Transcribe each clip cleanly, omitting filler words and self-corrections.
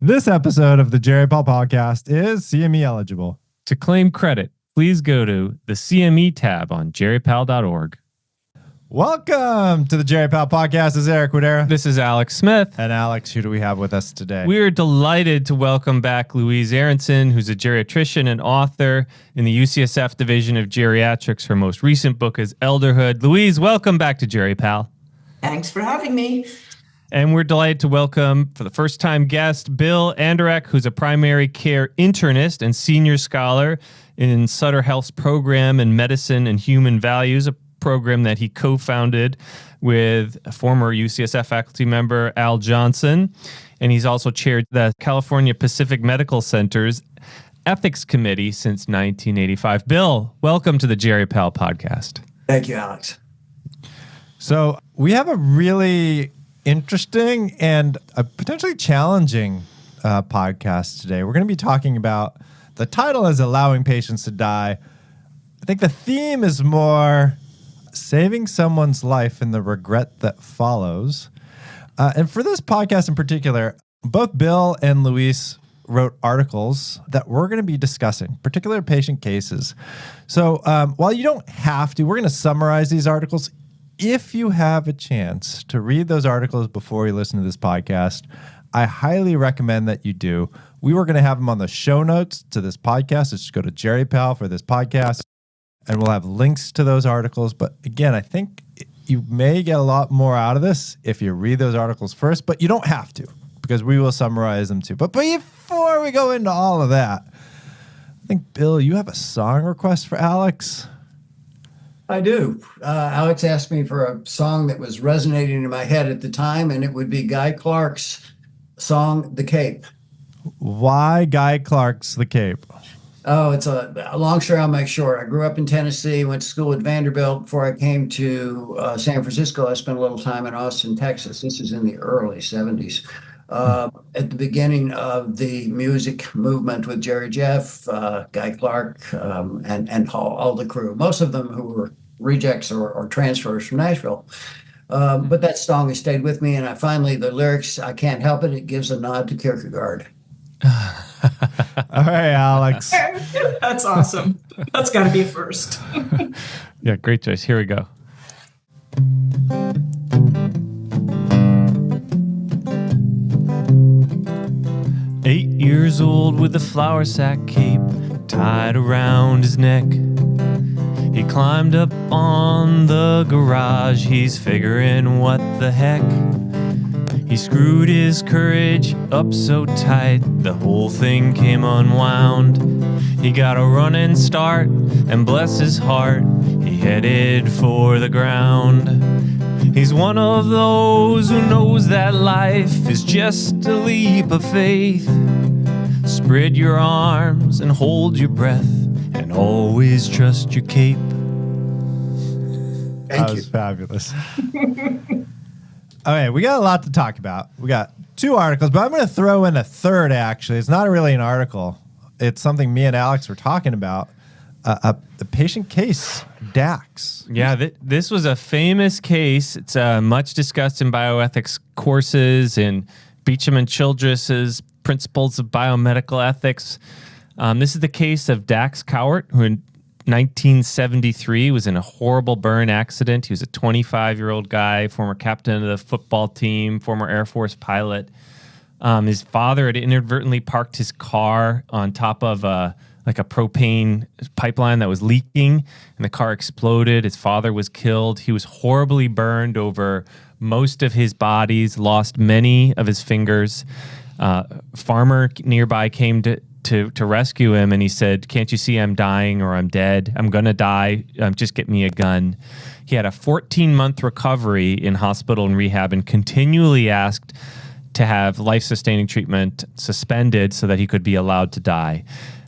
This episode of the Jerry Paul Podcast is CME eligible. To claim credit, please go to the CME tab on jerrypal.org. Welcome to the Jerry Paul Podcast. This is Eric Woodera. This is Alex Smith. And Alex, who do we have with us today? We're delighted to welcome back Louise Aronson, who's a geriatrician and author in the UCSF Division of Geriatrics. Her most recent book is Elderhood. Louise, welcome back to Jerry Pal. Thanks for having me. And we're delighted to welcome, for the first time, guest Bill Andereck, who's a primary care internist and senior scholar in Sutter Health's program in medicine and human values, a program that he co-founded with a former UCSF faculty member, Al Johnson. And he's also chaired the California Pacific Medical Center's Ethics Committee since 1985. Bill, welcome to the Jerry Pal Podcast. Thank you, Alex. So we have a really interesting and a potentially challenging podcast today. We're going to be talking about, the title is Allowing Patients to Die. I think the theme is more saving someone's life and the regret that follows. And for this podcast in particular, both Bill and Louise wrote articles that we're going to be discussing, particular patient cases. So while you don't have to, we're going to summarize these articles. If you have a chance to read those articles before you listen to this podcast, I highly recommend that you do. We were going to have them on the show notes to this podcast. Just go to Jerry Pal for this podcast, and we'll have links to those articles. But again, I think you may get a lot more out of this if you read those articles first, but you don't have to, because we will summarize them too. But before we go into all of that, I think, Bill, you have a song request for Alex? I do. Alex asked me for a song that was resonating in my head at the time, and it would be Guy Clark's song, The Cape. Why Guy Clark's The Cape? Oh, it's a long story. I'll make short. I grew up in Tennessee, went to school at Vanderbilt. Before I came to San Francisco, I spent a little time in Austin, Texas. This is in the early 70s. At the beginning of the music movement with Jerry Jeff, Guy Clark, and all the crew, most of them who were rejects or transfers from Nashville. But that song has stayed with me, and the lyrics, I can't help it. It gives a nod to Kierkegaard. All right, Alex. That's awesome. That's got to be a first. Yeah, great choice. Here we go. 8 years old with a flour sack cape tied around his neck. He climbed up on the garage, he's figuring what the heck. He screwed his courage up so tight, the whole thing came unwound. He got a running start, and bless his heart, he headed for the ground. He's one of those who knows that life is just a leap of faith. Spread your arms and hold your breath, and always trust your cape. That was fabulous. Okay, we got a lot to talk about. We got 2 articles, but I'm going to throw in a third, actually. It's not really an article. It's something me and Alex were talking about. The patient case, Dax. Yeah, this was a famous case. It's much discussed in bioethics courses in Beecham and Childress's Principles of Biomedical Ethics. This is the case of Dax Cowart, who in 1973 was in a horrible burn accident. He was a 25-year-old guy, former captain of the football team, former Air Force pilot. His father had inadvertently parked his car on top of a propane pipeline that was leaking, and the car exploded. His father was killed. He was horribly burned over most of his body, lost many of his fingers. Farmer nearby came to rescue him, and he said, "Can't you see I'm dying, or I'm dead? I'm going to die. Just get me a gun." He had a 14-month recovery in hospital and rehab, and continually asked to have life-sustaining treatment suspended so that he could be allowed to die.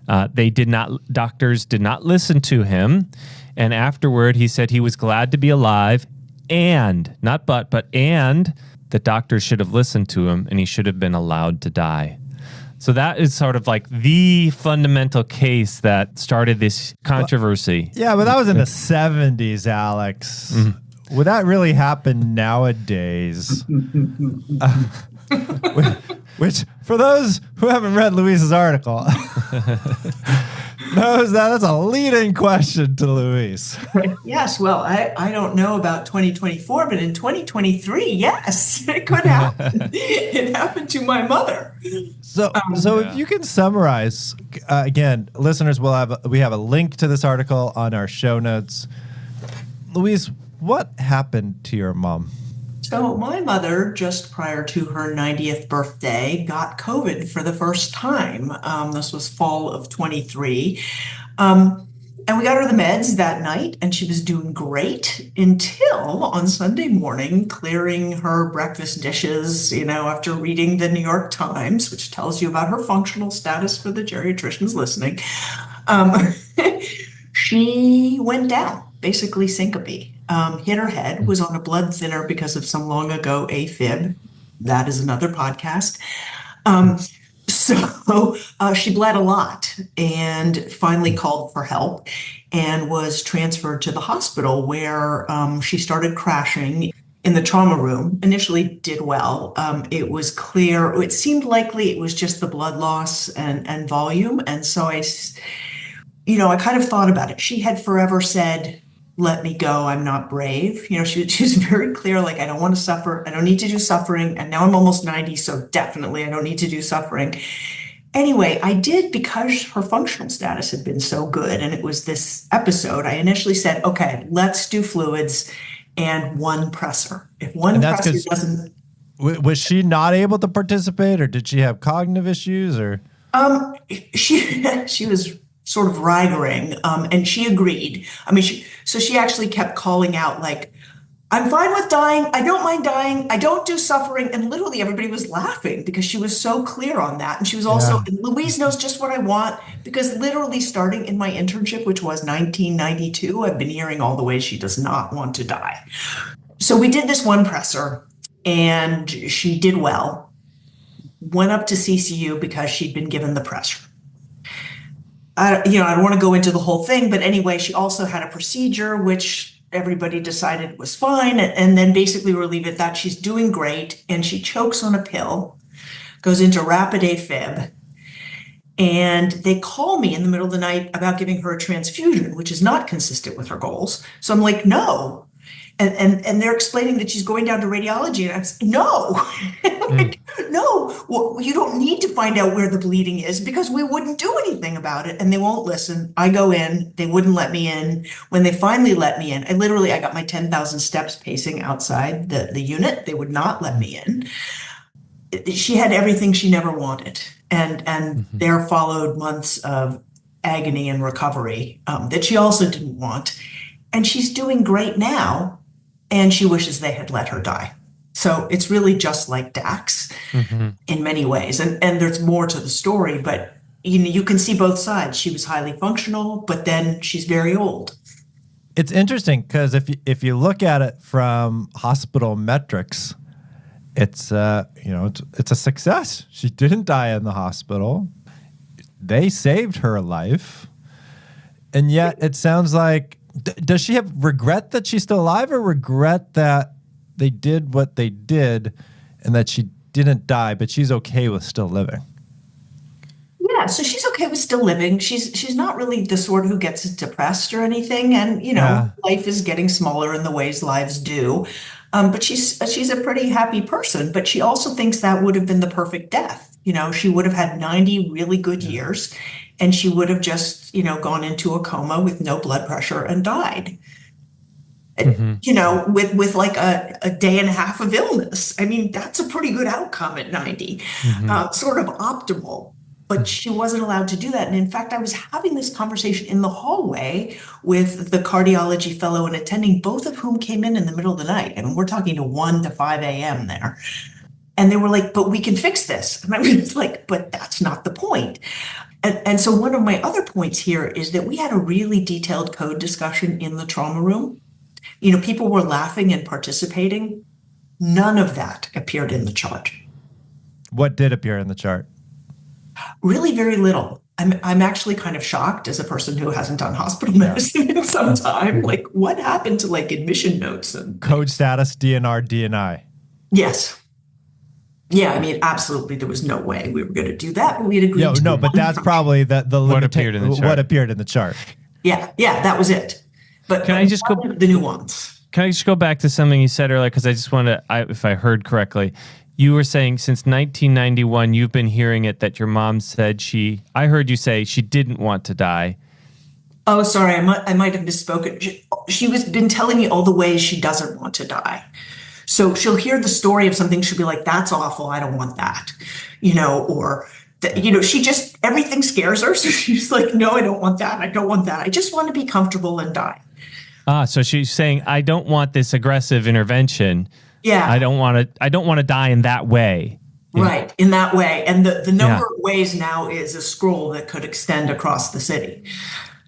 Doctors did not listen to him. And afterward, he said he was glad to be alive, and the doctors should have listened to him, and he should have been allowed to die. So that is sort of like the fundamental case that started this controversy. Yeah, but that was in the 70s, Alex. Mm-hmm. Would that really happen nowadays? which for those who haven't read Louise's article, knows that's a leading question to Louise. Yes, well, I don't know about 2024, but in 2023, yes, it could happen. It happened to my mother. So if you can summarize, again, listeners, we have a link to this article on our show notes. Louise, what happened to your mom? So my mother, just prior to her 90th birthday, got COVID for the first time. This was fall of 23. And we got her the meds that night, and she was doing great until on Sunday morning, clearing her breakfast dishes, after reading the New York Times, which tells you about her functional status for the geriatricians listening. She went down, basically syncope. Hit her head, was on a blood thinner because of some long ago AFib. That is another podcast. So she bled a lot and finally called for help and was transferred to the hospital where she started crashing in the trauma room. Initially did well. It was clear. It seemed likely it was just the blood loss and volume. And so I kind of thought about it. She had forever said, "Let me go. I'm not brave." She was very clear, like, I don't want to suffer. I don't need to do suffering. And now I'm almost 90, so definitely I don't need to do suffering. Anyway, I did, because her functional status had been so good and it was this episode, I initially said, okay, let's do fluids and one presser. If one presser doesn't... Was she not able to participate, or did she have cognitive issues, or? She was sort of rigering, and she agreed. She actually kept calling out, like, "I'm fine with dying. I don't mind dying. I don't do suffering." And literally everybody was laughing because she was so clear on that. And she was also, and Louise knows just what I want, because literally starting in my internship, which was 1992, I've been hearing all the ways she does not want to die. So we did this one presser and she did well, went up to CCU because she'd been given the pressure. I don't want to go into the whole thing, but anyway, she also had a procedure, which everybody decided was fine. And then basically we'll leave it at that. She's doing great. And she chokes on a pill, goes into rapid AFib. And they call me in the middle of the night about giving her a transfusion, which is not consistent with her goals. So I'm like, no. And they're explaining that she's going down to radiology. And I'm saying, no, like, no, well, you don't need to find out where the bleeding is, because we wouldn't do anything about it. And they won't listen. I go in, they wouldn't let me in. When they finally let me in, I got my 10,000 steps pacing outside the unit. They would not let me in. She had everything she never wanted. And there followed months of agony and recovery that she also didn't want. And she's doing great now. And she wishes they had let her die. So it's really just like Dax in many ways. And there's more to the story, but you can see both sides. She was highly functional, but then she's very old. It's interesting because if you look at it from hospital metrics, it's it's a success. She didn't die in the hospital. They saved her life. And yet it sounds like, does she have regret that she's still alive, or regret that they did what they did and that she didn't die, but she's okay with still living? Yeah, so she's okay with still living. She's not really the sort who gets depressed or anything. And, life is getting smaller in the ways lives do. But she's a pretty happy person, but she also thinks that would have been the perfect death. She would have had 90 really good years, and she would have just, gone into a coma with no blood pressure and died. With like a day and a half of illness. I mean, that's a pretty good outcome at 90, sort of optimal. But she wasn't allowed to do that. And in fact, I was having this conversation in the hallway with the cardiology fellow and attending, both of whom came in the middle of the night. I mean, we're talking to 1 to 5 a.m. there. And they were like, "But we can fix this." And I was like, "But that's not the point." And so one of my other points here is that we had a really detailed code discussion in the trauma room. People were laughing and participating. None of that appeared in the chart. What did appear in the chart? Really very little. I'm actually kind of shocked as a person who hasn't done hospital medicine in some time. Like, what happened to like admission notes and code status, DNR, DNI? Yes. Yeah, I mean, absolutely, there was no way we were going to do that, but we had agreed to. No, but that's probably the What appeared in the chart. What appeared in the chart. Yeah, that was it. But Can I just go the nuance? Can I just go back to something you said earlier? Because I just want to, if I heard correctly, you were saying since 1991, you've been hearing it that your mom said I heard you say she didn't want to die. Oh, sorry, I might have misspoken. She was been telling me all the ways she doesn't want to die. So she'll hear the story of something, she'll be like, that's awful, I don't want that, or she just, everything scares her. So she's like, no, I don't want that. I don't want that. I just want to be comfortable and die. So she's saying, I don't want this aggressive intervention. Yeah. I don't want to die in that way. Right. In that way. And the number of ways now is a scroll that could extend across the city.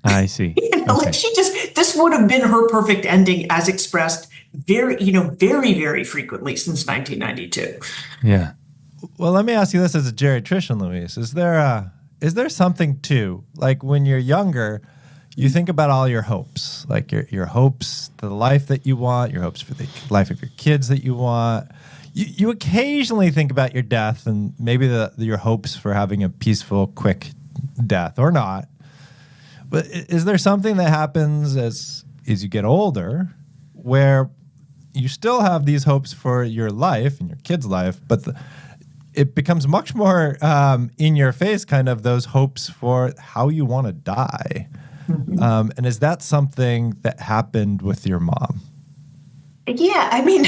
I see. Like this would have been her perfect ending as expressed very, very, very frequently since 1992. Yeah. Well, let me ask you this as a geriatrician, Louise. Is there something too, like when you're younger, you think about all your hopes, like your hopes for the life that you want, your hopes for the life of your kids that you want. You occasionally think about your death and maybe your hopes for having a peaceful, quick death or not. But is there something that happens as you get older where you still have these hopes for your life and your kid's life, but it becomes much more in your face, kind of those hopes for how you want to die? Mm-hmm. And is that something that happened with your mom? Yeah, I mean,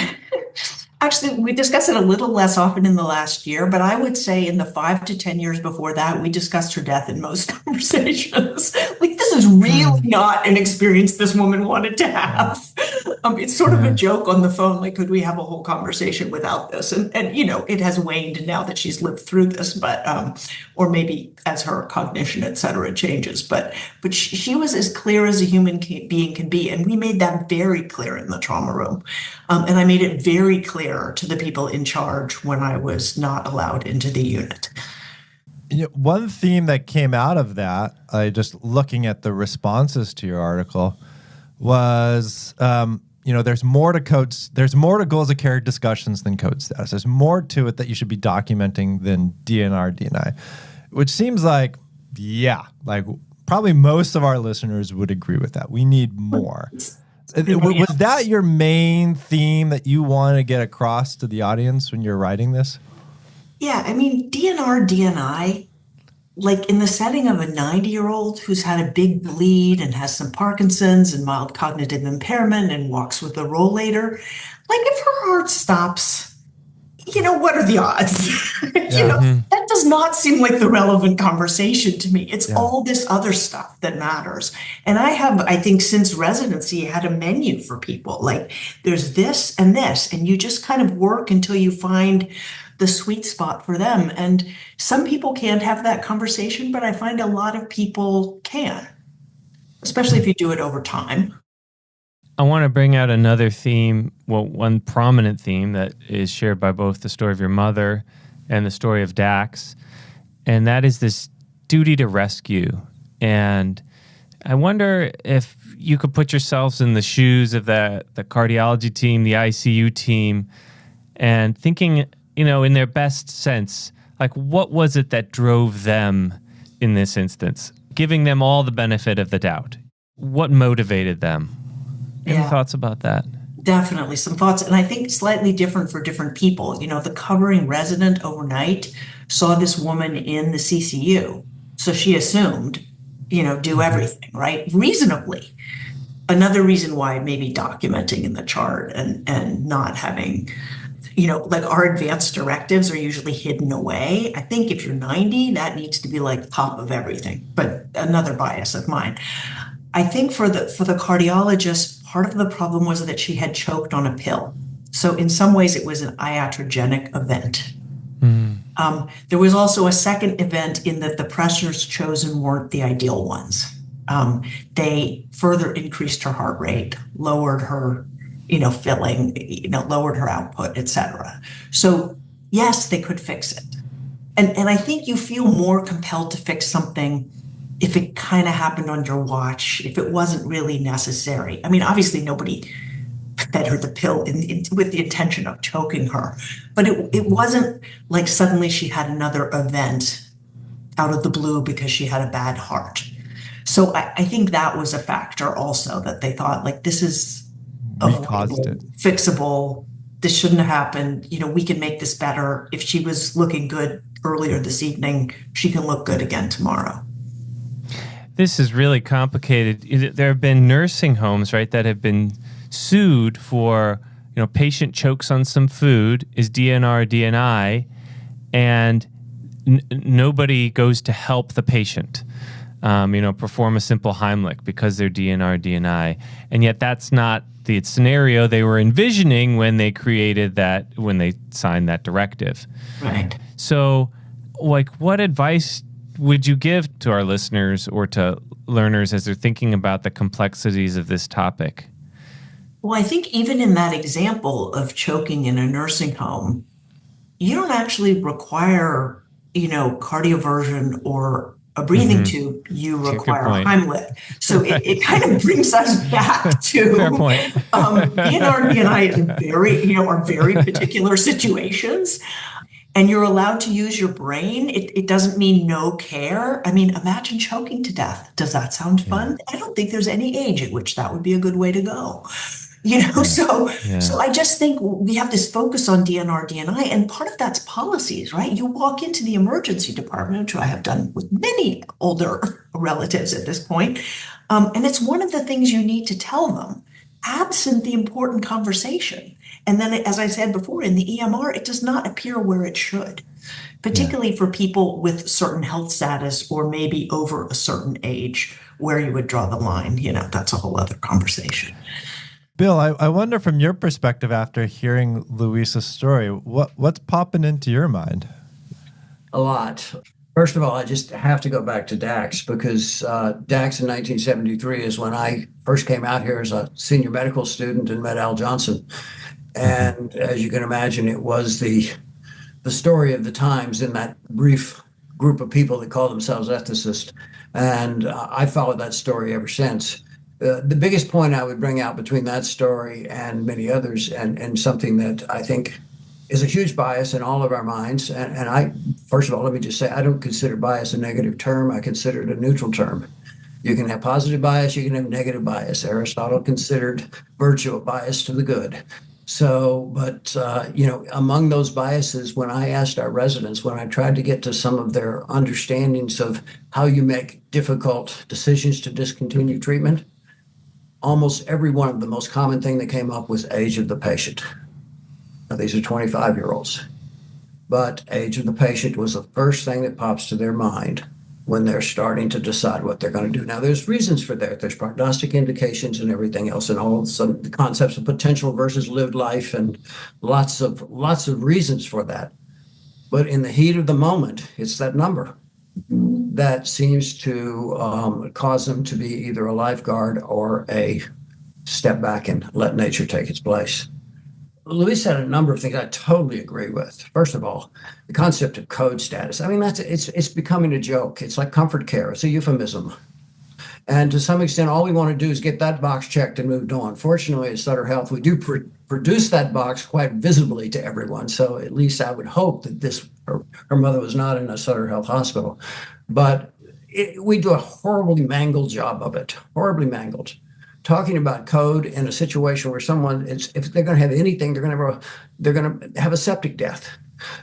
actually, we discussed it a little less often in the last year, but I would say in the 5 to 10 years before that, we discussed her death in most conversations. Like, this is really not an experience this woman wanted to have. It's sort of a joke on the phone, like, could we have a whole conversation without this? And it has waned now that she's lived through this, but or maybe as her cognition, et cetera, changes. But she was as clear as a human being can be, and we made that very clear in the trauma room. And I made it very clear to the people in charge when I was not allowed into the unit. One theme that came out of that, just looking at the responses to your article, was there's more to goals of care discussions than code status. There's more to it that you should be documenting than DNR, DNI, which seems like probably most of our listeners would agree with that. We need more. Was that your main theme that you want to get across to the audience when you're writing this? Yeah, I mean, DNR, DNI, like in the setting of a 90-year-old who's had a big bleed and has some Parkinson's and mild cognitive impairment and walks with a rollator, like if her heart stops, what are the odds? That does not seem like the relevant conversation to me. It's all this other stuff that matters. And I think since residency, had a menu for people. Like there's this, and you just kind of work until you find the sweet spot for them. And some people can't have that conversation, but I find a lot of people can, especially if you do it over time. I want to bring out another theme, one prominent theme that is shared by both the story of your mother and the story of Dax, and that is this duty to rescue. And I wonder if you could put yourselves in the shoes of the cardiology team, the ICU team, and thinking, in their best sense, like what was it that drove them in this instance, giving them all the benefit of the doubt? What motivated them? Any thoughts about that? Definitely some thoughts. And I think slightly different for different people. The covering resident overnight saw this woman in the CCU. So she assumed, do everything, right? Reasonably. Another reason why maybe documenting in the chart and not having, like our advanced directives are usually hidden away. I think if you're 90, that needs to be like top of everything, but another bias of mine. I think for the cardiologist, part of the problem was that she had choked on a pill. So in some ways it was an iatrogenic event. There was also a second event in that the pressures chosen weren't the ideal ones. They further increased her heart rate, lowered her, filling, lowered her output, et cetera. So yes, they could fix it. And I think you feel more compelled to fix something if it kind of happened on your watch, if it wasn't really necessary. I mean, obviously nobody fed her the pill with the intention of choking her. But it wasn't like suddenly she had another event out of the blue because she had a bad heart. So I think that was a factor also, that they thought, like, this is avoidable, fixable. This shouldn't have happened. We can make this better. If she was looking good earlier this evening, she can look good again tomorrow. This is really complicated. There have been nursing homes, right, that have been sued for, patient chokes on some food, is DNR, DNI, and nobody goes to help the patient, perform a simple Heimlich because they're DNR, DNI. And yet that's not the scenario they were envisioning when they created that, when they signed that directive. Right. So, what advice would you give to our listeners or to learners as they're thinking about the complexities of this topic? Well, I think even in that example of choking in a nursing home, you don't actually require, cardioversion or a breathing tube. You require a Heimlich. So it kind of brings us back to Fair point. DNR, DNI are very particular situations. And you're allowed to use your brain. It doesn't mean no care. I mean, imagine choking to death. Does that sound fun? I don't think there's any age at which that would be a good way to go. So I just think we have this focus on DNR, DNI, and part of that's policies, right? You walk into the emergency department, which I have done with many older relatives at this point, and it's one of the things you need to tell them, absent the important conversation. And then, as I said before, in the EMR, it does not appear where it should, particularly for people with certain health status or maybe over a certain age where you would draw the line. That's a whole other conversation. Bill, I wonder from your perspective after hearing Louise's story, what's popping into your mind? A lot. First of all, I just have to go back to Dax because Dax in 1973 is when I first came out here as a senior medical student and met Al Johnson. And as you can imagine, it was the story of the times in that brief group of people that call themselves ethicists. And I followed that story ever since. The biggest point I would bring out between that story and many others, and something that I think is a huge bias in all of our minds. And I, first of all, let me just say, I don't consider bias a negative term. I consider it a neutral term. You can have positive bias, you can have negative bias. Aristotle considered virtue a bias to the good. So, but, among those biases, when I asked our residents, when I tried to get to some of their understandings of how you make difficult decisions to discontinue treatment, almost every one of the most common thing that came up was age of the patient. Now, these are 25-year-olds, but age of the patient was the first thing that pops to their mind when they're starting to decide what they're going to do. Now, there's reasons for that. There's prognostic indications and everything else, and all some the concepts of potential versus lived life, and lots of reasons for that. But in the heat of the moment, it's that number that seems to cause them to be either a lifeguard or a step back and let nature take its place. Louise said a number of things I totally agree with. First of all, the concept of code status. I mean, it's becoming a joke. It's like comfort care. It's a euphemism. And to some extent, all we want to do is get that box checked and moved on. Fortunately, at Sutter Health, we do produce that box quite visibly to everyone. So at least I would hope that her mother was not in a Sutter Health hospital. But we do a horribly mangled job of it, horribly mangled. Talking about code in a situation where someone, if they're going to have anything, they're going to have a septic death.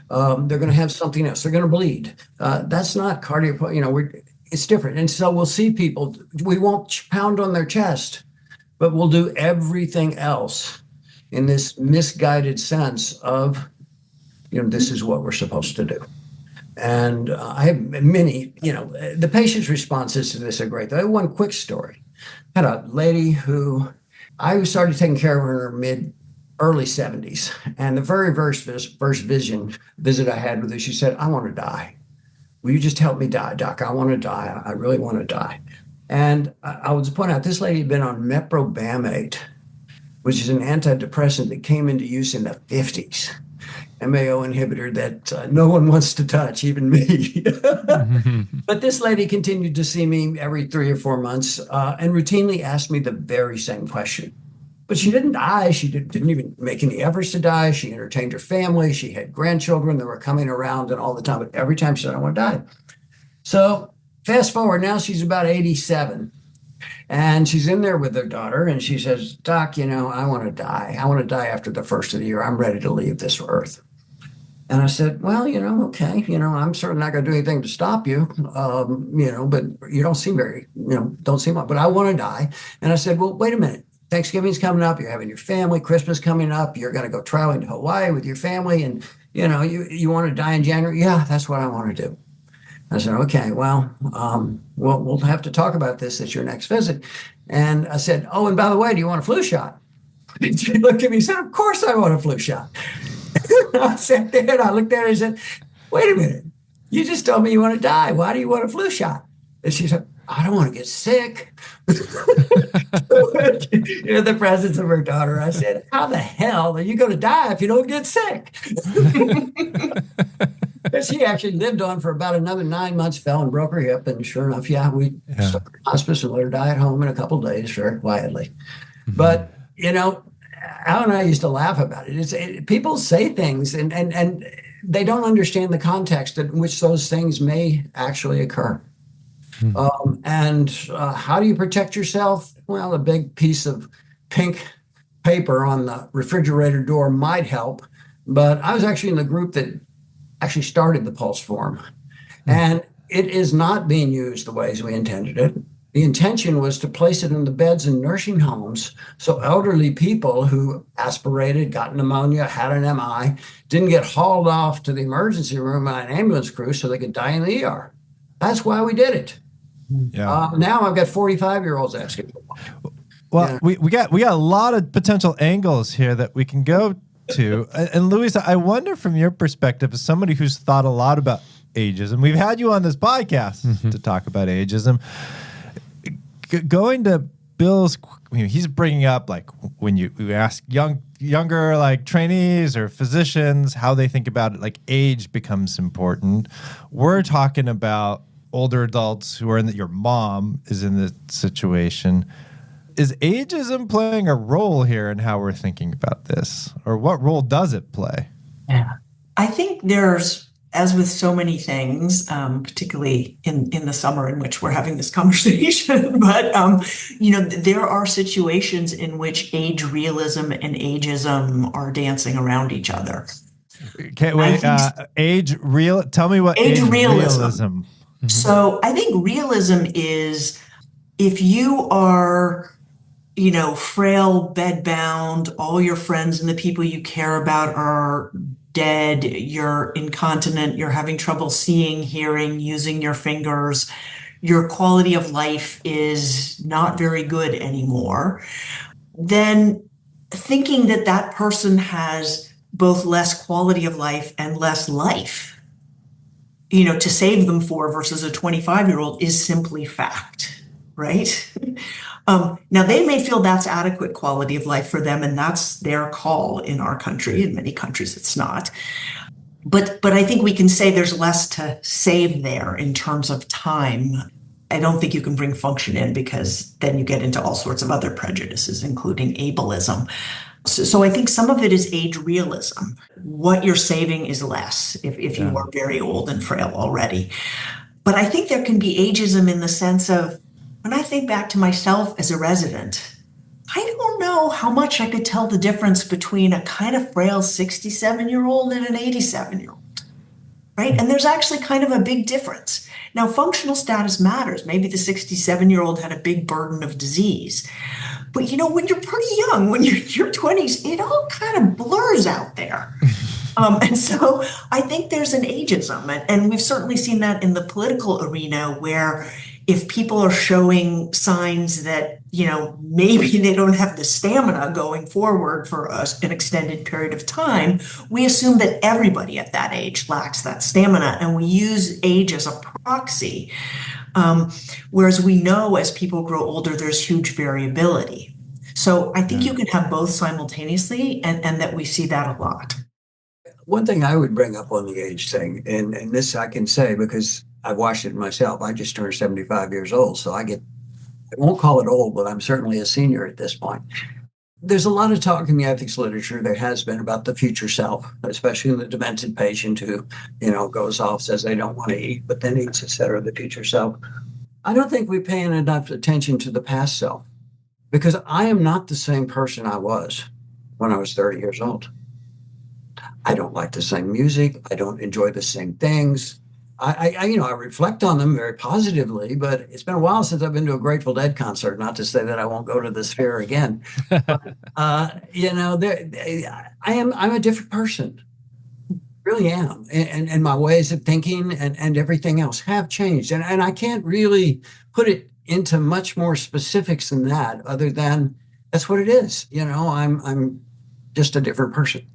They're going to have something else. They're going to bleed. That's not cardio. It's different. And so we'll see people. We won't pound on their chest, but we'll do everything else in this misguided sense of, this is what we're supposed to do. And I have many. The patient's responses to this are great. I have one quick story. I had a lady who I started taking care of her in her early 70s. And the very first visit I had with her, she said, "I want to die. Will you just help me die, doc? I want to die. I really want to die." And I would point out, this lady had been on meprobamate, which is an antidepressant that came into use in the 50s. MAO inhibitor that no one wants to touch, even me. But this lady continued to see me every 3 or 4 months and routinely asked me the very same question. But she didn't die. She didn't even make any efforts to die. She entertained her family. She had grandchildren that were coming around and all the time. But every time she said, I want to die. So fast forward, now she's about 87. And she's in there with her daughter. And she says, Doc, I want to die. I want to die after the first of the year. I'm ready to leave this earth. And I said, well, okay, I'm certainly not going to do anything to stop you, but you don't seem but I want to die. And I said, well, wait a minute. Thanksgiving's coming up. You're having your family. Christmas coming up. You're going to go traveling to Hawaii with your family. And, you want to die in January? Yeah, that's what I want to do. I said, okay, well, we'll have to talk about this at your next visit. And I said, oh, and by the way, do you want a flu shot? And she looked at me and said, of course I want a flu shot. I sat there and I looked at her and said, wait a minute, you just told me you want to die. Why do you want a flu shot? And she said, I don't want to get sick. In the presence of her daughter, I said, how the hell are you going to die if you don't get sick? And she actually lived on for about another 9 months, fell and broke her hip. And sure enough, we stuck her in hospice and let her die at home in a couple of days very quietly. Mm-hmm. But, Al and I used to laugh about it. People say things and they don't understand the context in which those things may actually occur. How do you protect yourself? Well, a big piece of pink paper on the refrigerator door might help. But I was actually in the group that actually started the Pulse Form. And it is not being used the ways we intended it. The intention was to place it in the beds in nursing homes so elderly people who aspirated, got pneumonia, had an MI, didn't get hauled off to the emergency room by an ambulance crew so they could die in the ER. That's why we did it. Yeah. Now I've got 45-year-olds asking. Well, we got a lot of potential angles here that we can go to. And Louise, I wonder from your perspective, as somebody who's thought a lot about ageism, we've had you on this podcast to talk about ageism. Going to Bill's, he's bringing up like when you ask younger like trainees or physicians how they think about it, like age becomes important. We're talking about older adults who are your mom is in this situation. Is ageism playing a role here in how we're thinking about this, or what role does it play? Yeah, I think there's, as with so many things, particularly in the summer in which we're having this conversation, but, there are situations in which age realism and ageism are dancing around each other. Okay, wait, tell me what age realism. So I think realism is if you are, frail, bedbound, all your friends and the people you care about are dead, you're incontinent, you're having trouble seeing, hearing, using your fingers, your quality of life is not very good anymore, then thinking that person has both less quality of life and less life, to save them for versus a 25-year-old is simply fact, right? Now, they may feel that's adequate quality of life for them, and that's their call in our country. In many countries, it's not. But I think we can say there's less to save there in terms of time. I don't think you can bring function in because then you get into all sorts of other prejudices, including ableism. So I think some of it is age realism. What you're saving is less if you are very old and frail already. But I think there can be ageism in the sense of, when I think back to myself as a resident, I don't know how much I could tell the difference between a kind of frail 67-year-old and an 87-year-old, right? And there's actually kind of a big difference. Now, functional status matters. Maybe the 67-year-old had a big burden of disease. But, when you're pretty young, when you're in your 20s, it all kind of blurs out there. And so I think there's an ageism. And we've certainly seen that in the political arena where if people are showing signs that, maybe they don't have the stamina going forward for an extended period of time, we assume that everybody at that age lacks that stamina. And we use age as a proxy. Whereas we know as people grow older, there's huge variability. So I think you can have both simultaneously, and that we see that a lot. One thing I would bring up on the age thing, and this I can say because I've watched it myself. I just turned 75 years old, so I won't call it old, but I'm certainly a senior at this point. there's a lot of talk in the ethics literature, there has been, about the future self, especially in the demented patient who, goes off, says they don't want to eat, but then eats, et cetera, the future self. I don't think we pay enough attention to the past self, because I am not the same person I was when I was 30 years old. I don't like the same music. I don't enjoy the same things. I reflect on them very positively, but it's been a while since I've been to a Grateful Dead concert. Not to say that I won't go to the Sphere again. But, I'm a different person. Really am. And my ways of thinking and everything else have changed. And I can't really put it into much more specifics than that, other than that's what it is. I'm just a different person.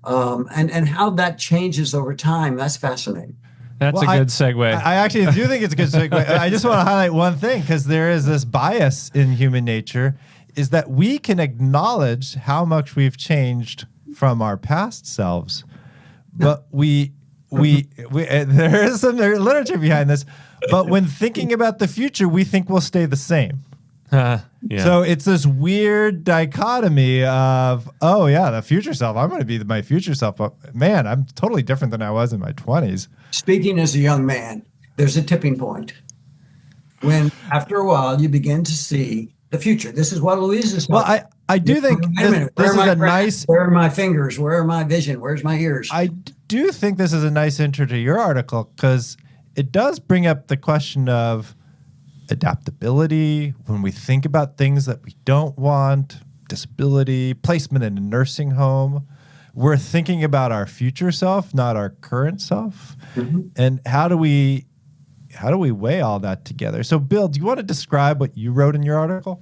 And how that changes over time, that's fascinating. That's a good segue. I actually do think it's a good segue. I just want to highlight one thing, because there is this bias in human nature, is that we can acknowledge how much we've changed from our past selves, but we there is some literature behind this. But when thinking about the future, we think we'll stay the same. Yeah. So it's this weird dichotomy of, the future self. I'm going to be my future self. But man, I'm totally different than I was in my 20s. Speaking as a young man, there's a tipping point when, after a while, you begin to see the future. This is what Louise is talking about. Well, I do think this is a nice... Where are my fingers? Where are my vision? Where's my ears? I do think this is a nice intro to your article, because it does bring up the question of adaptability when we think about things that we don't want, disability, placement in a nursing home. We're thinking about our future self, not our current self. Mm-hmm. And how do we weigh all that together? So, Bill, do you want to describe what you wrote in your article?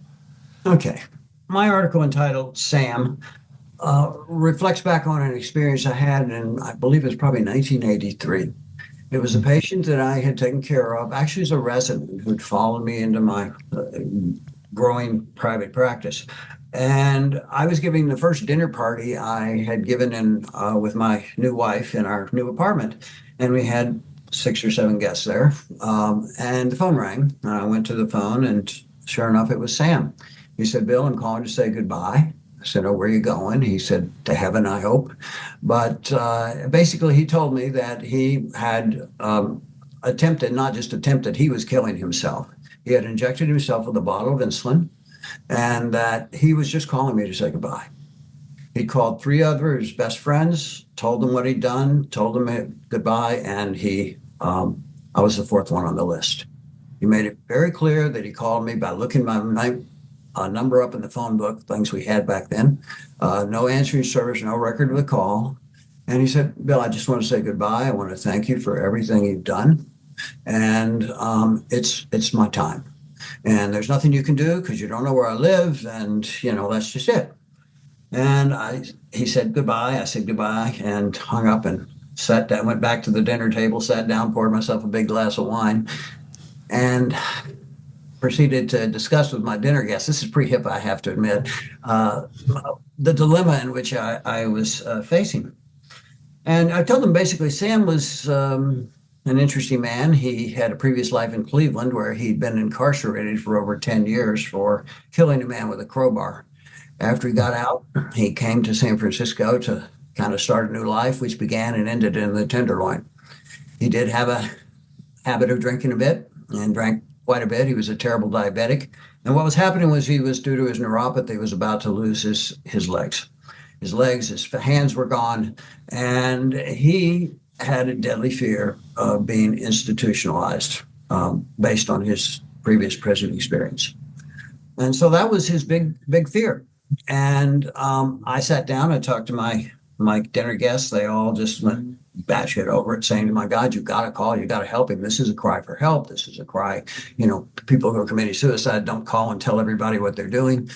Okay. My article, entitled Sam, reflects back on an experience I had in, I believe it was probably 1983. It was a patient that I had taken care of, actually as a resident, who'd followed me into my growing private practice. And I was giving the first dinner party I had given in with my new wife in our new apartment. And we had 6 or 7 guests there. And the phone rang. And I went to the phone, and sure enough, it was Sam. He said, "Bill, I'm calling to say goodbye." I said, "Oh, where are you going?" He said, "To heaven, I hope." But basically, he told me that he had he was killing himself. He had injected himself with a bottle of insulin, and that he was just calling me to say goodbye. He called 3 other his best friends, told them what he'd done, told them goodbye, and I was the 4th one on the list. He made it very clear that he called me by looking my number up in the phone book, things we had back then. No answering service, no record of the call. And he said, "Bill, I just want to say goodbye. I want to thank you for everything you've done. And it's my time. And there's nothing you can do because you don't know where I live. And, that's just it." And he said goodbye. I said goodbye and hung up and sat down, went back to the dinner table, sat down, poured myself a big glass of wine, and proceeded to discuss with my dinner guests. This is pretty hip, I have to admit, the dilemma in which I was facing. And I told them basically Sam was an interesting man. He had a previous life in Cleveland where he'd been incarcerated for over 10 years for killing a man with a crowbar. After he got out, he came to San Francisco to kind of start a new life, which began and ended in the Tenderloin. He did have a habit of drinking a bit and drank quite a bit. He was a terrible diabetic. And what was happening was he was, due to his neuropathy, was about to lose his legs. His hands were gone, and he had a deadly fear of being institutionalized based on his previous prison experience. And so that was his big fear. And I sat down and talked to my dinner guests. They all just went batshit over it, saying, "My God, you got to call. You got to help him. This is a cry for help. This is a cry. People who are committing suicide don't call and tell everybody what they're doing,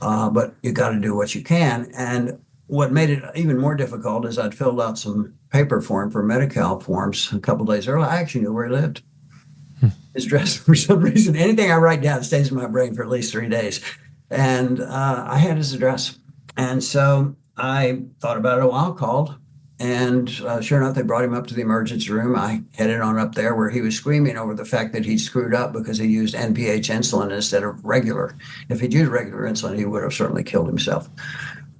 but you got to do what you can." And what made it even more difficult is I'd filled out some paper for him for Medi-Cal forms a couple days earlier. I actually knew where he lived. His address, for some reason, anything I write down stays in my brain for at least 3 days. And I had his address. And so I thought about it a while, called, And sure enough, they brought him up to the emergency room. I headed on up there where he was screaming over the fact that he screwed up because he used NPH insulin instead of regular. If he'd used regular insulin, he would have certainly killed himself.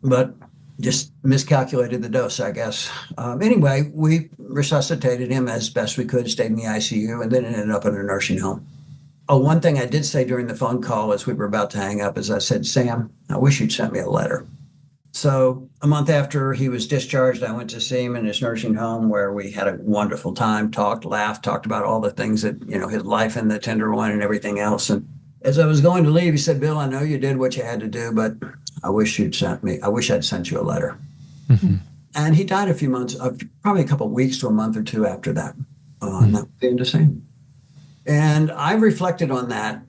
But just miscalculated the dose, I guess. Anyway, we resuscitated him as best we could, stayed in the ICU, and then ended up in a nursing home. Oh, one thing I did say during the phone call as we were about to hang up is I said, Sam, I wish you'd sent me a letter. So a month after he was discharged, I went to see him in his nursing home where we had a wonderful time, talked, laughed, talked about all the things that, his life in the Tenderloin and everything else. And as I was going to leave, he said, Bill, I know you did what you had to do, but I wish I'd sent you a letter. Mm-hmm. And he died a few months, probably a couple of weeks to a month or two after that. And that was the end of Sam. And I reflected on that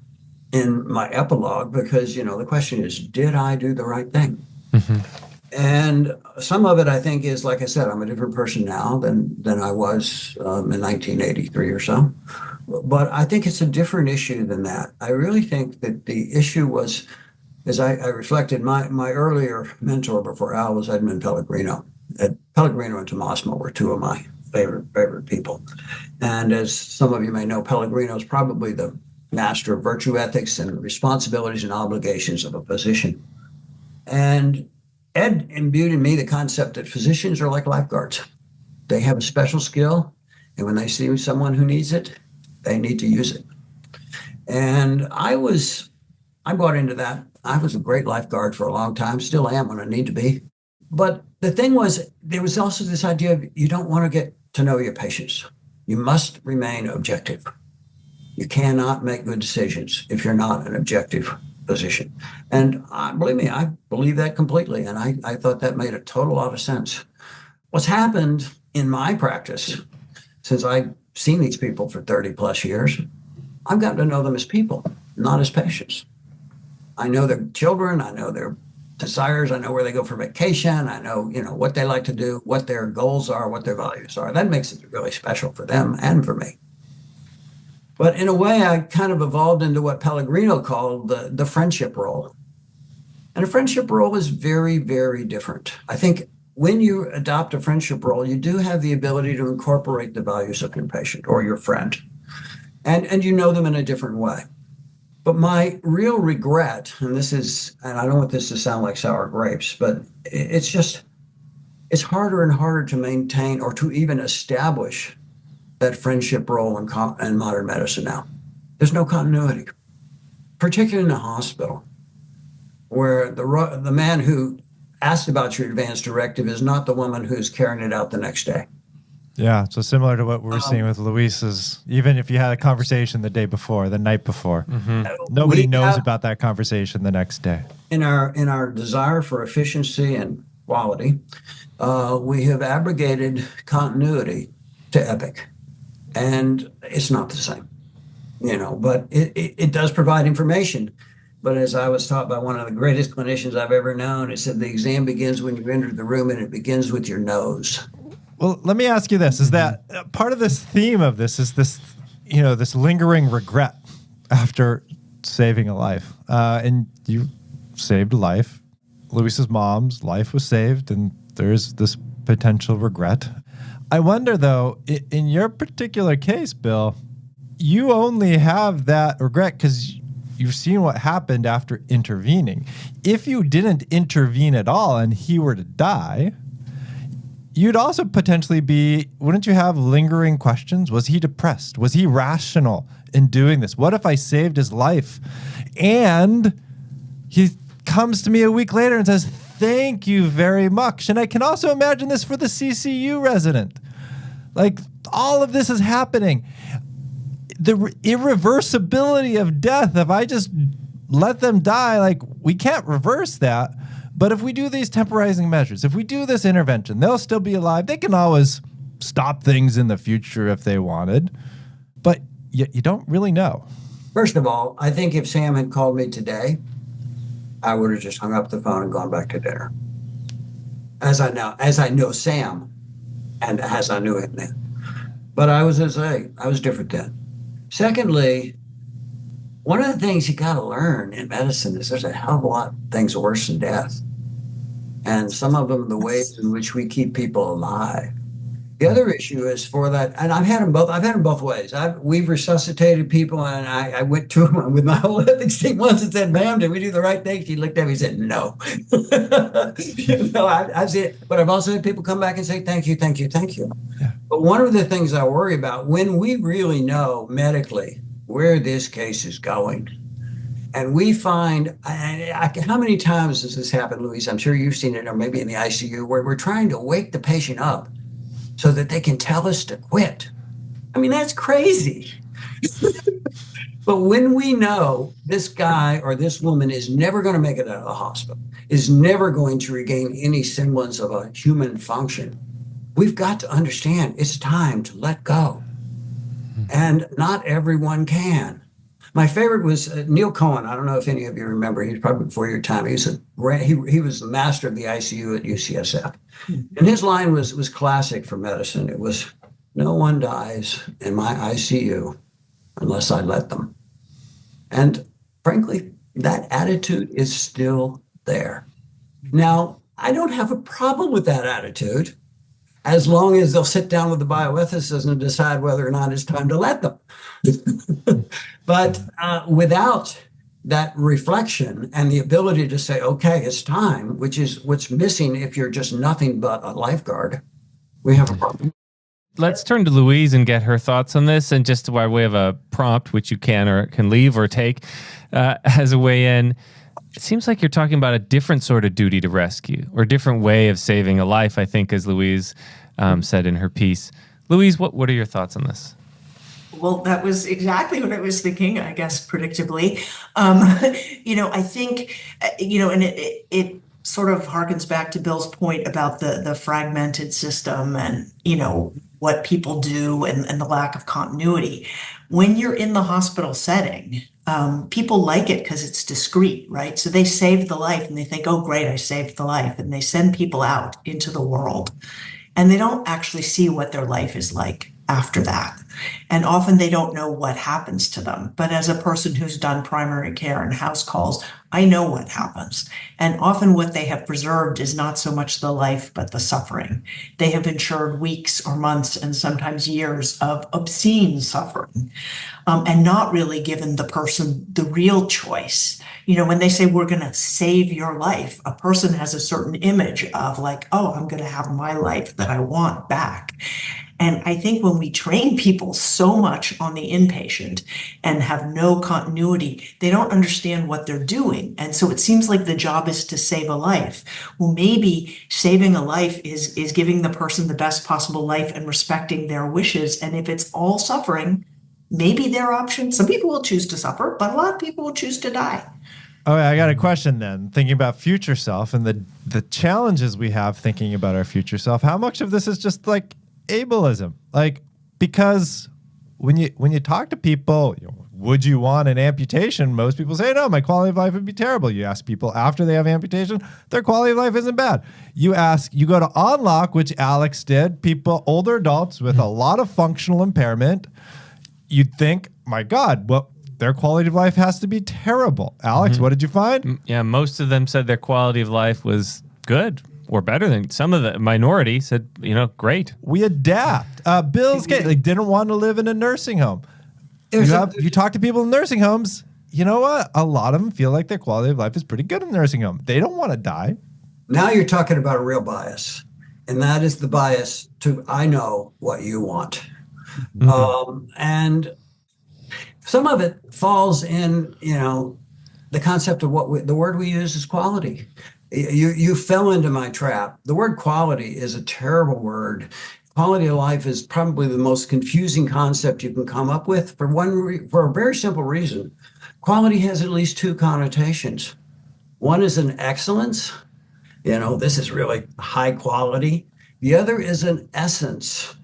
in my epilogue because, the question is, did I do the right thing? Mm-hmm. And some of it, I think, is, like I said, I'm a different person now than I was in 1983 or so. But I think it's a different issue than that. I really think that the issue was, as I reflected, my earlier mentor before Al was Edmund Pellegrino. Pellegrino and Tomasimo were two of my favorite people. And as some of you may know, Pellegrino is probably the master of virtue ethics and responsibilities and obligations of a physician. And Ed imbued in me the concept that physicians are like lifeguards. They have a special skill, and when they see someone who needs it, they need to use it. And I bought into that. I was a great lifeguard for a long time, still am when I need to be. But the thing was, there was also this idea of you don't want to get to know your patients. You must remain objective. You cannot make good decisions if you're not an objective physician. And believe me, I believe that completely. And I thought that made a total lot of sense. What's happened in my practice, since I've seen these people for 30 plus years, I've gotten to know them as people, not as patients. I know their children, I know their desires, I know where they go for vacation, I know, what they like to do, what their goals are, what their values are. That makes it really special for them and for me. But in a way, I kind of evolved into what Pellegrino called the friendship role. And a friendship role is very, very different. I think when you adopt a friendship role, you do have the ability to incorporate the values of your patient or your friend. And you know them in a different way. But my real regret, and I don't want this to sound like sour grapes, but it's harder and harder to maintain or to even establish that friendship role in modern medicine now. There's no continuity, particularly in the hospital, where the man who asked about your advance directive is not the woman who's carrying it out the next day. Yeah, so similar to what we're seeing with Louise's, even if you had a conversation the day before, the night before, nobody knows about that conversation the next day. In our desire for efficiency and quality, we have abrogated continuity to Epic. And it's not the same, but it does provide information. But as I was taught by one of the greatest clinicians I've ever known, it said the exam begins when you enter the room and it begins with your nose. Well, let me ask you this. Is that part of this theme of this is this, this lingering regret after saving a life? And you saved a life. Louise's mom's life was saved, and there's this potential regret. I wonder, though, in your particular case, Bill, you only have that regret because you've seen what happened after intervening. If you didn't intervene at all and he were to die, you'd also potentially wouldn't you have lingering questions? Was he depressed? Was he rational in doing this? What if I saved his life? And he comes to me a week later and says, thank you very much. And I can also imagine this for the CCU resident. Like, all of this is happening. The irreversibility of death, if I just let them die, like, we can't reverse that. But if we do these temporizing measures, if we do this intervention, they'll still be alive. They can always stop things in the future if they wanted. But you don't really know. First of all, I think if Sam had called me today, I would have just hung up the phone and gone back to dinner. As I know Sam, and as I knew him then. But I was different then. Secondly, one of the things you got to learn in medicine is there's a hell of a lot of things worse than death. and some of them the ways in which we keep people alive. The other issue is for that, and I've had them both. I've had them both ways. We've resuscitated people, and I went to him with my whole ethics team once and said, "Ma'am, did we do the right thing?" She looked at me and said, "No." I've seen it, but I've also had people come back and say, "Thank you, thank you, thank you." Yeah. But one of the things I worry about when we really know medically where this case is going, and we find, how many times does this happen, Louise? I'm sure you've seen it, or maybe in the ICU, where we're trying to wake the patient up so that they can tell us to quit. I mean, that's crazy. But when we know this guy or this woman is never going to make it out of the hospital, is never going to regain any semblance of a human function, we've got to understand it's time to let go. And not everyone can. My favorite was Neil Cohen. I don't know if any of you remember. He was probably before your time. He was the master of the ICU at UCSF. And his line was classic for medicine. It was, "No one dies in my ICU unless I let them." And frankly, that attitude is still there. Now, I don't have a problem with that attitude as long as they'll sit down with the bioethicist and decide whether or not it's time to let them. But without that reflection and the ability to say, okay, it's time, which is what's missing if you're just nothing but a lifeguard, we have a problem. Let's turn to Louise and get her thoughts on this. And just by way of a prompt, which you can leave or take as a way in, it seems like you're talking about a different sort of duty to rescue or a different way of saving a life, I think, as Louise said in her piece. Louise, what are your thoughts on this? Well, that was exactly what I was thinking, I guess, predictably. I think, and it sort of harkens back to Bill's point about the fragmented system and, what people do and the lack of continuity. When you're in the hospital setting, people like it because it's discreet, right? So they saved the life and they think, oh, great, I saved the life. And they send people out into the world and they don't actually see what their life is like after that. And often they don't know what happens to them. But as a person who's done primary care and house calls, I know what happens. And often what they have preserved is not so much the life, but the suffering. They have ensured weeks or months and sometimes years of obscene suffering and not really given the person the real choice. When they say we're going to save your life, a person has a certain image of like, oh, I'm going to have my life that I want back. And I think when we train people so much on the inpatient and have no continuity, they don't understand what they're doing. And so it seems like the job is to save a life. Well, maybe saving a life is giving the person the best possible life and respecting their wishes. And if it's all suffering, maybe their option, some people will choose to suffer, but a lot of people will choose to die. Oh, I got a question then. Thinking about future self and the challenges we have thinking about our future self, how much of this is just like ableism? Like, because when you talk to people, would you want an amputation? Most people say, no, my quality of life would be terrible. You ask people after they have amputation, their quality of life isn't bad. You go to Unlock, which Alex did, older adults with a lot of functional impairment. You'd think, my God, well, their quality of life has to be terrible. Alex, what did you find? Yeah, most of them said their quality of life was good or better than some of the minority said, great. We adapt. Bill's case, didn't want to live in a nursing home. You talk to people in nursing homes, you know what? A lot of them feel like their quality of life is pretty good in the nursing home. They don't want to die. Now you're talking about a real bias. And that is the bias to, I know what you want. And some of it falls in, the concept of the word we use is quality. You fell into my trap. The word quality is a terrible word. Quality of life is probably the most confusing concept you can come up with for a very simple reason. Quality has at least two connotations. One is an excellence. This is really high quality. The other is an essence.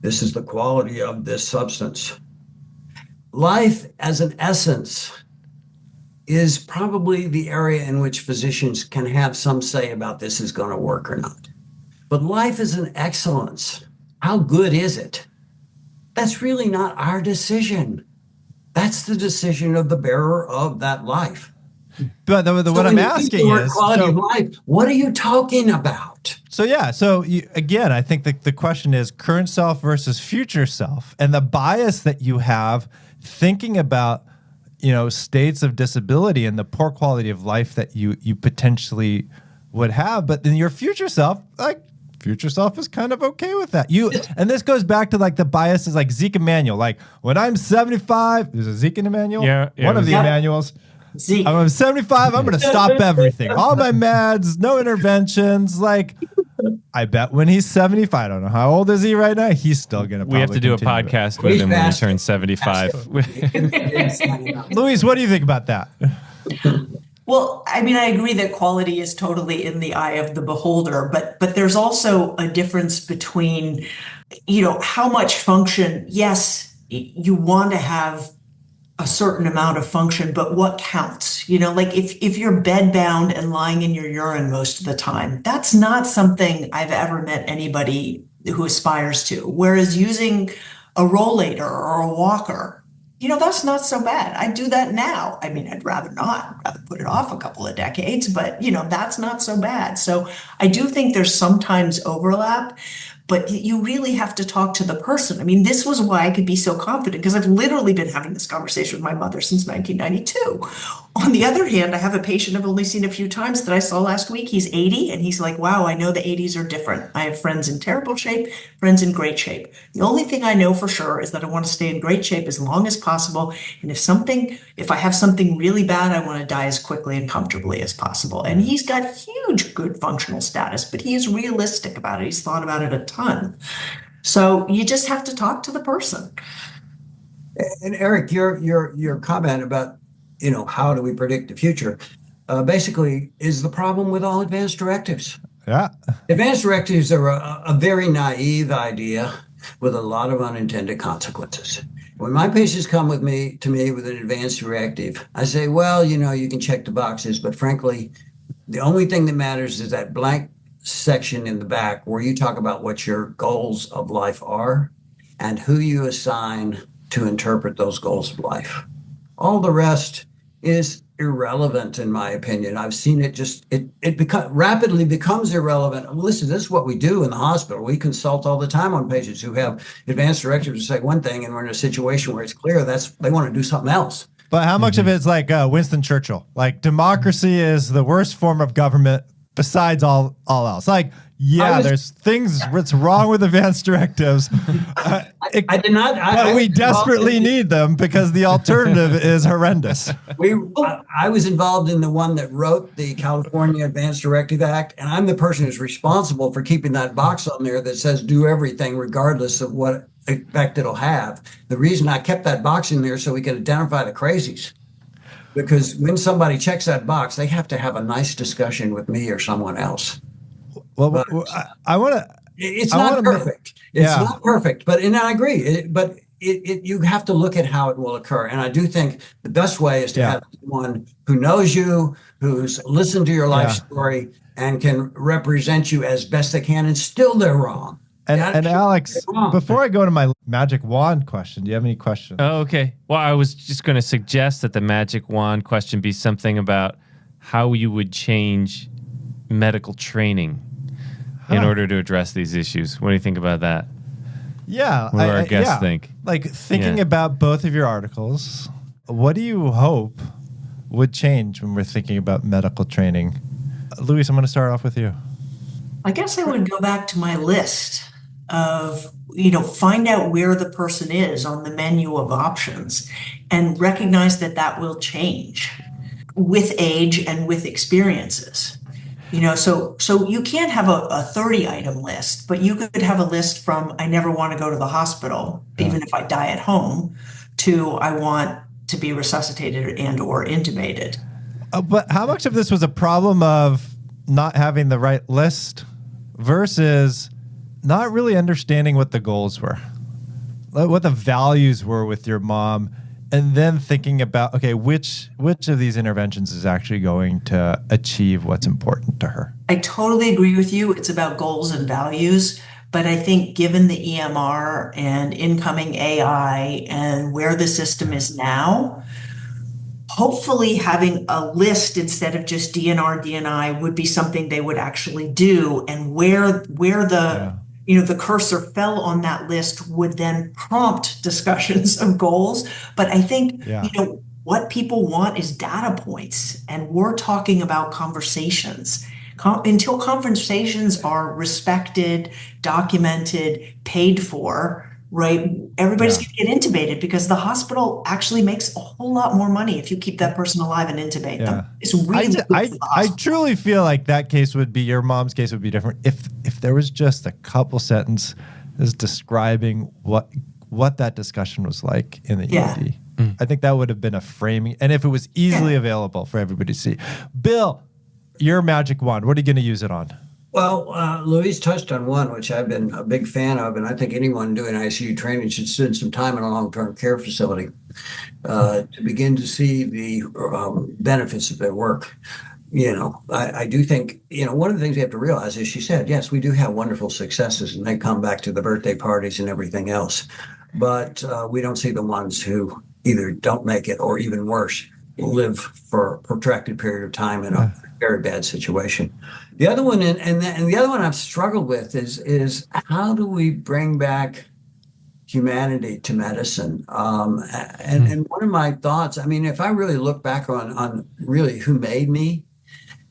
This is the quality of this substance. Life as an essence is probably the area in which physicians can have some say about this is going to work or not. But life is an excellence. How good is it? That's really not our decision. That's the decision of the bearer of that life. But what I'm asking is quality of life. What are you talking about? So again, I think the question is current self versus future self, and the bias that you have thinking about, states of disability and the poor quality of life that you potentially would have, but then your future self is kind of okay with that. And this goes back to like the biases, like Zeke Emanuel. Like when I'm 75, is it Zeke and Emanuel? Yeah, one of the Emanuels. Zeke. I'm 75. I'm going to stop everything. All my meds, no interventions. Like, I bet when he's 75, I don't know how old is he right now. He's still going to. We have to do a podcast with him when he turns 75. Louise, what do you think about that? Well, I mean, I agree that quality is totally in the eye of the beholder, but there's also a difference between, how much function. Yes, you want to have a certain amount of function, but what counts? Like if you're bedbound and lying in your urine most of the time, that's not something I've ever met anybody who aspires to. Whereas using a rollator or a walker, that's not so bad. I do that now. I mean, I'd rather not, I'd rather put it off a couple of decades, but that's not so bad. So I do think there's sometimes overlap, but you really have to talk to the person. I mean, this was why I could be so confident, because I've literally been having this conversation with my mother since 1992. On the other hand, I have a patient I've only seen a few times that I saw last week. He's 80, and he's like, wow, I know the 80s are different. I have friends in terrible shape, friends in great shape. The only thing I know for sure is that I want to stay in great shape as long as possible. And if I have something really bad, I want to die as quickly and comfortably as possible. And he's got huge good functional status, but he is realistic about it. He's thought about it a ton. So you just have to talk to the person. And Eric, your comment about, how do we predict the future, basically is the problem with all advancce directives. Yeah. Advanced directives are a very naive idea with a lot of unintended consequences. When my patients come to me with an advanced directive, I say, well, you can check the boxes, but frankly, the only thing that matters is that blank section in the back where you talk about what your goals of life are and who you assign to interpret those goals of life. All the rest is irrelevant, in my opinion. I've seen it rapidly becomes irrelevant. Well, listen, this is what we do in the hospital. We consult all the time on patients who have advanced directives to say one thing, and we're in a situation where it's clear they want to do something else. But how much of it's like Winston Churchill? Like democracy is the worst form of government besides all else. Like, there's things that's wrong with advanced directives. I did not. But we desperately need them because the alternative is horrendous. I was involved in the one that wrote the California Advanced Directive Act, and I'm the person who's responsible for keeping that box on there that says do everything regardless of what effect it'll have. The reason I kept that box in there so we could identify the crazies. Because when somebody checks that box, they have to have a nice discussion with me or someone else. Well, I want to. It's not perfect. It's not perfect, and I agree. But you have to look at how it will occur. And I do think the best way is to have someone who knows you, who's listened to your life story, and can represent you as best they can. And still, they're wrong. And Alex, before I go to my magic wand question, do you have any questions? Oh, okay. Well, I was just going to suggest that the magic wand question be something about how you would change medical training in order to address these issues. What do you think about that? Yeah. What do our guests think? Like thinking about both of your articles, what do you hope would change when we're thinking about medical training? Louise, I'm going to start off with you. I guess I would go back to my list of, find out where the person is on the menu of options and recognize that will change with age and with experiences. So you can't have a 30 item list, but you could have a list from I never want to go to the hospital, even if I die at home, to I want to be resuscitated and or intubated. But how much of this was a problem of not having the right list versus not really understanding what the goals were, what the values were with your mom, and then thinking about, okay, which of these interventions is actually going to achieve what's important to her? I totally agree with you. It's about goals and values. But I think given the EMR and incoming AI and where the system is now, hopefully having a list instead of just DNR, DNI would be something they would actually do, and where the the cursor fell on that list would then prompt discussions of goals. But I think what people want is data points, and we're talking about conversations. Until conversations are respected, documented, paid for, right? Everybody's going to get intubated because the hospital actually makes a whole lot more money if you keep that person alive and intubate them. It's really good for the I hospital. truly feel like that case would be, your mom's case would be different if there was just a couple sentences describing what that discussion was like in the ED. I think that would have been a framing, and if it was easily available for everybody to see. Bill, your magic wand, what are you going to use it on? Well, Louise touched on one, which I've been a big fan of, and I think anyone doing ICU training should spend some time in a long-term care facility to begin to see the benefits of their work. I do think, one of the things we have to realize is, she said, yes, we do have wonderful successes, and they come back to the birthday parties and everything else. But we don't see the ones who either don't make it or, even worse, live for a protracted period of time in a very bad situation. The other one, and the other one I've struggled with is how do we bring back humanity to medicine? And one of my thoughts, if I really look back on really who made me,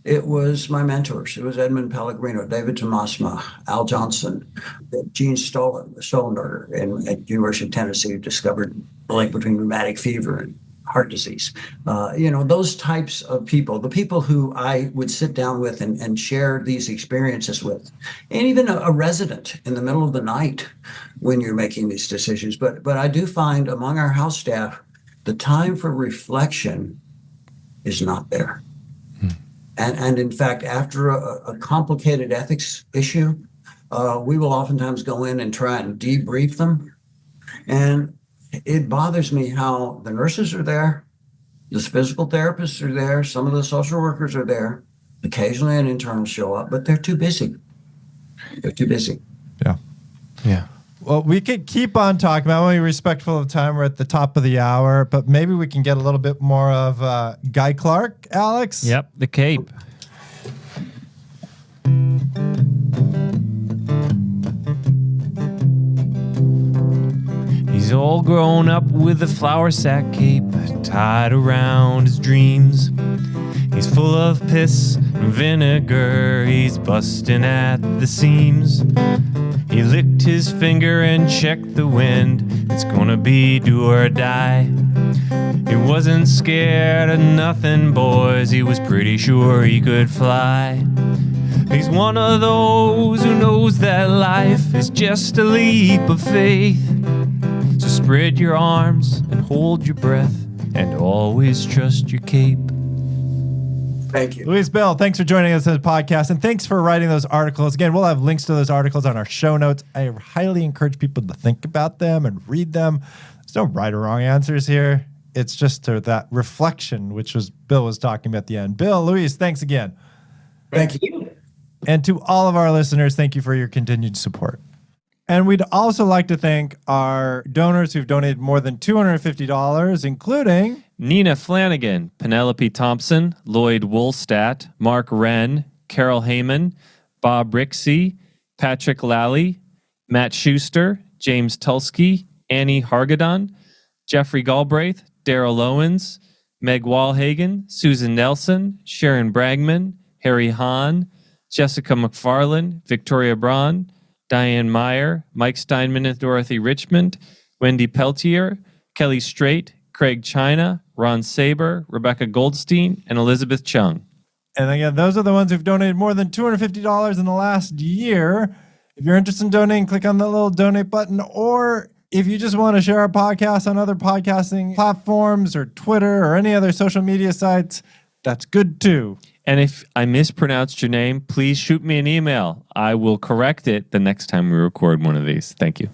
it was my mentors. It was Edmund Pellegrino, David Tomasma, Al Johnson, Gene Stollenberger at University of Tennessee, who discovered the link between rheumatic fever and heart disease. Those types of people, the people who I would sit down with and share these experiences with, and even a resident in the middle of the night when you're making these decisions. But I do find among our house staff, the time for reflection is not there. And in fact, after a complicated ethics issue, we will oftentimes go in and try and debrief them. And it bothers me how the nurses are there, the physical therapists are there, some of the social workers are there, occasionally an intern show up, but they're too busy. They're too busy. Yeah. Well, we could keep on talking. I want to be respectful of time. We're at the top of the hour, but maybe we can get a little bit more of Guy Clark, Alex. Yep, the Cape. He's all grown up with a flour sack cape tied around his dreams. He's full of piss and vinegar. He's busting at the seams. He licked his finger and checked the wind. It's gonna be do or die. He wasn't scared of nothing, boys. He was pretty sure he could fly. He's one of those who knows that life is just a leap of faith. So spread your arms and hold your breath and always trust your cape. Thank you. Louise, Bill, thanks for joining us on the podcast, and thanks for writing those articles. Again, we'll have links to those articles on our show notes. I highly encourage people to think about them and read them. There's no right or wrong answers here. It's just that reflection, which was Bill was talking about at the end. Bill, Louise, thanks again. Thank you. And to all of our listeners, thank you for your continued support. And we'd also like to thank our donors who've donated more than $250, including Nina Flanagan, Penelope Thompson, Lloyd Woolstat, Mark Wren, Carol Heyman, Bob Rixey, Patrick Lally, Matt Schuster, James Tulsky, Annie Hargadon, Jeffrey Galbraith, Daryl Owens, Meg Walhagen, Susan Nelson, Sharon Bragman, Harry Hahn, Jessica McFarland, Victoria Braun, Diane Meyer, Mike Steinman and Dorothy Richmond, Wendy Peltier, Kelly Strait, Craig China, Ron Saber, Rebecca Goldstein, and Elizabeth Chung. And again, those are the ones who've donated more than $250 in the last year. If you're interested in donating, click on the little donate button. Or if you just want to share our podcast on other podcasting platforms or Twitter or any other social media sites, that's good too. And if I mispronounced your name, please shoot me an email. I will correct it the next time we record one of these. Thank you.